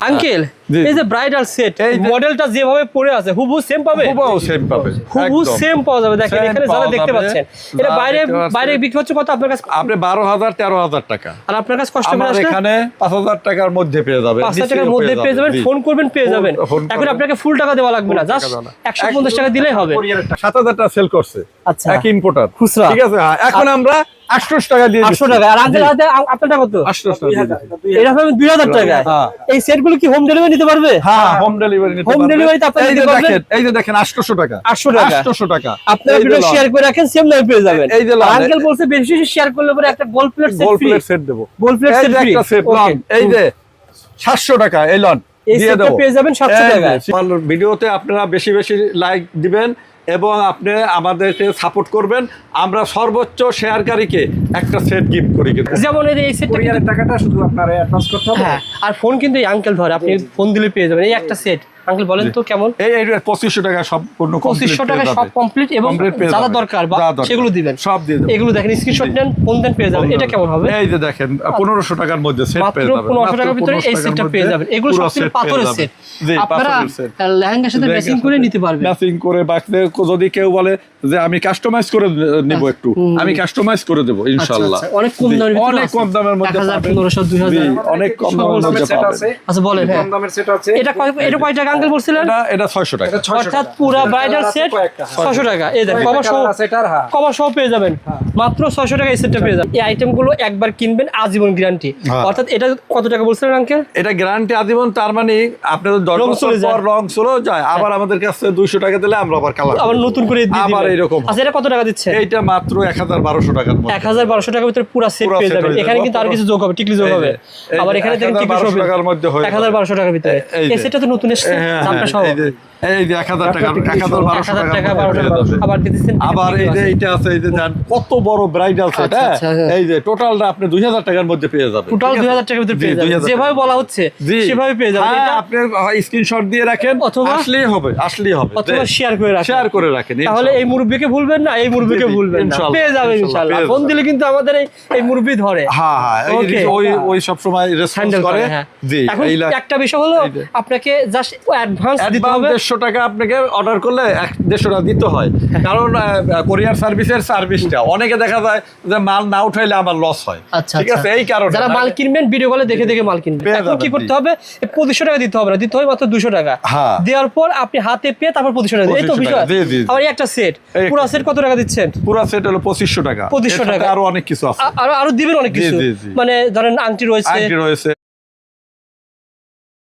Uncle এই যে bridal set মডেলটা যেভাবে পড়ে আছে হুবহু সেম পাবে, হুবহু সেম পাওয়া যাবে। দেখেন এখানে যারা দেখতে পাচ্ছেন, এটা বাইরে বিক্রি হচ্ছে কত আপনার কাছে? আপনি 12,000-13,000 টাকা, আর আপনার কাছে কাস্টমার আসলে এখানে 5,000 টাকার মধ্যে পেয়ে যাবেন, 5,000 টাকার মধ্যে পেয়ে যাবেন, ফোন করবেন পেয়ে যাবেন। এখন আপনাকে ফুল টাকা দেওয়া লাগবে না, জাস্ট 150 টাকা দিলেই হবে। 7,000 টাকা সেল করছে আচ্ছা, এক ইম্পোর্টার খুচরা, ঠিক আছে। এখন আমরা 800 টাকা দিয়ে 800 টাকা। আর আঙ্কেল হাতে আপনারটা কত? 800 টাকা এটা হবে 2000 টাকা। এই সেটগুলো কি হোম ডেলিভারি নিতে পারবে? হ্যাঁ, হোম ডেলিভারি নিতে পারবে। হোম ডেলিভারিতে আপনি নিতে পারবেন। এই যে দেখেন 800 টাকা, 800 টাকা। আপনারা ভিডিও শেয়ার করে রাখেন, সেম দামে পেয়ে যাবেন। এই যে আঙ্কেল বলছে বেশি বেশি শেয়ার করলে পরে একটা গোল্ড প্লেট সেট দেব, গোল্ড প্লেট সেট ফ্রি। একটা সেট লন, এই যে 700 টাকা এই লন এই দিয়ে সেটটা দেব, পেয়ে যাবেন 700 টাকা। আমার ভিডিওতে আপনারা বেশি বেশি লাইক দিবেন এবং আপনি আমাদেরকে সাপোর্ট করবেন। আমরা সর্বোচ্চ শেয়ারকারীকে একটা সেট গিফট করি, কিন্তু যেমন এই সেটটা কুরিয়ারের টাকাটা শুধু আপনারা অ্যাডভান্স করতে হবে। হ্যাঁ, আর ফোন কিন্তু এই আঙ্কেল ধরে, আপনি ফোন দিলে পেয়ে যাবেন এই একটা সেট। আঙ্কেল বলেন তো কেমন? এই 2500 টাকা সম্পূর্ণ 2500 টাকা সব কমপ্লিট, এবং যারা দরকার বা সেগুলো দিবেন, সব দিয়ে দেব। এগুলো দেখেন স্ক্রিনশট নেন, ফোন দেন পেয়ে যাবেন। এটা কেমন হবে? এই যে দেখেন 1500 টাকার মধ্যে সেট পেয়ে মাত্র যাবেন, 1500 টাকার ভিতরে এই সেটটা পেয়ে যাবেন। এগুলো সব কিছু পাথরের সেট, আপনারা লেহেঙ্গার সাথে ম্যাচিং করে নিতে পারবেন। ম্যাচিং করে বাকি যদি কেউ বলে যে আমি কাস্টমাইজ করে নিব, একটু আমি কাস্টমাইজ করে দেব ইনশাআল্লাহ। অনেক কম দামের ভিতরে, অনেক কম দামের মধ্যে 1000 1500 2000 অনেক কম দামের মধ্যে সেট পাবেন। আছে। আচ্ছা বলেন। কম দামের সেট আছে। এটা কয় টাকা আঙ্কেল বলছিলেন? এটা 600 টাকা, অর্থাৎ পুরো ব্রাইডাল সেট 600 টাকা। এই দেখেন কভার সহ, কভার সহ পেয়ে যাবেন মাত্র 600 টাকা। এই সেটটা পেয়ে যাবেন। এই আইটেমগুলো একবার কিনবেন আজীবন গ্যারান্টি। অর্থাৎ এটা কত টাকা বলছিলেন আঙ্কেল? এটা গ্যারান্টি আজীবন, তার মানে আপনাদের 10 বছর পর রং চলে যায়, আবার আমাদের কাছে 200 টাকা দিলে আমরা আবার কালার আবার নতুন করে দিয়ে দিবেন। আবার এরকম। আচ্ছা, এটা কত টাকা দিচ্ছে? এইটা মাত্র 1,1200 টাকার মধ্যে, 1,1200 টাকার ভিতরে পুরো সেট পেয়ে যাবেন। এখানে কিন্তু আর কিছু যোগ হবে, টিকলি যোগ হবে। আবার এখানে দেখেন টিকলি যোগ হবে 1200 টাকার মধ্যে হয়ে 1,1200 টাকার ভিতরে। এই সেটটা তো নতুন এসেছে, দামটা সহ এই যে 1000 টাকা, 1,1200 টাকা আবার দিতেছেন। আবার এই যে এইটা আছে, এই যে জান কত বড় ব্রাইডাল সেট। এই যে টোটালটা আপনি 2000 টাকার মধ্যে পেয়ে যাবেন। টোটাল 2000 টাকার ভিতরে পেয়ে যাবেন, যেভাবে বলা হচ্ছে সেভাবে পেয়ে যাবেন। এটা আপনি স্ক্রিনশট দিয়ে রাখেন, আসলেই হবে, অথবা শেয়ার করে রাখেন। তাহলে এই মুরব্বিকে ভুলবেন না, এই মুরব্বিকে ভুলবেন না, পেয়ে যাবেন ইনশাআল্লাহ। ফোন দিলে কিন্তু আমাদের এই মুরব্বি ধরে। হ্যাঁ, ওই সব সময় রেসপন্স করে। জি, এখন একটা বিষয় হলো আপনাকে জাস্ট অ্যাডভান্স দিতে হবে। 150 টাকা আপনাকে অর্ডার করলে 150 টাকা দিতে হয়, কারণ কোরিয়ার সার্ভিসটা অনেকে দেখা যায় যে মাল না উঠাইলে আমার লস হয়। ঠিক আছে, এই কারণে যারা মাল কিনবেন ভিডিও কলে দেখে দেখে মাল কিনবেন। এখন কি করতে হবে? 2500 টাকা দিতে হবে না, দিতে হবে মাত্র 200 টাকা। দেওয়ার পর আপনি হাতে পেয়ে তারপর 2500 টাকা, এই তো বিষয়। আবার একটা সেট, পুরো সেট কত টাকা দিচ্ছেন? পুরো সেট হলো 2500 টাকা। 2500 টাকা। আরো অনেক কিছু আছে, আরো দিবেন অনেক কিছু, মানে ধরেন আংটি রয়েছে,